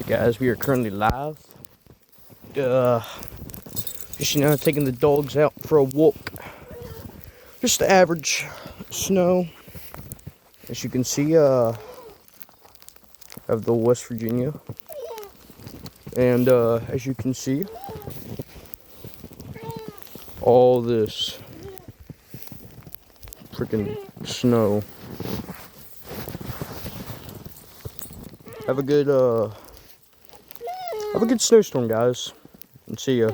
Guys, we are currently live. Just taking the dogs out for a walk. Just the average snow. As you can see, of the West Virginia. And as you can see, all this freaking snow. Have a good snowstorm, guys, and see ya.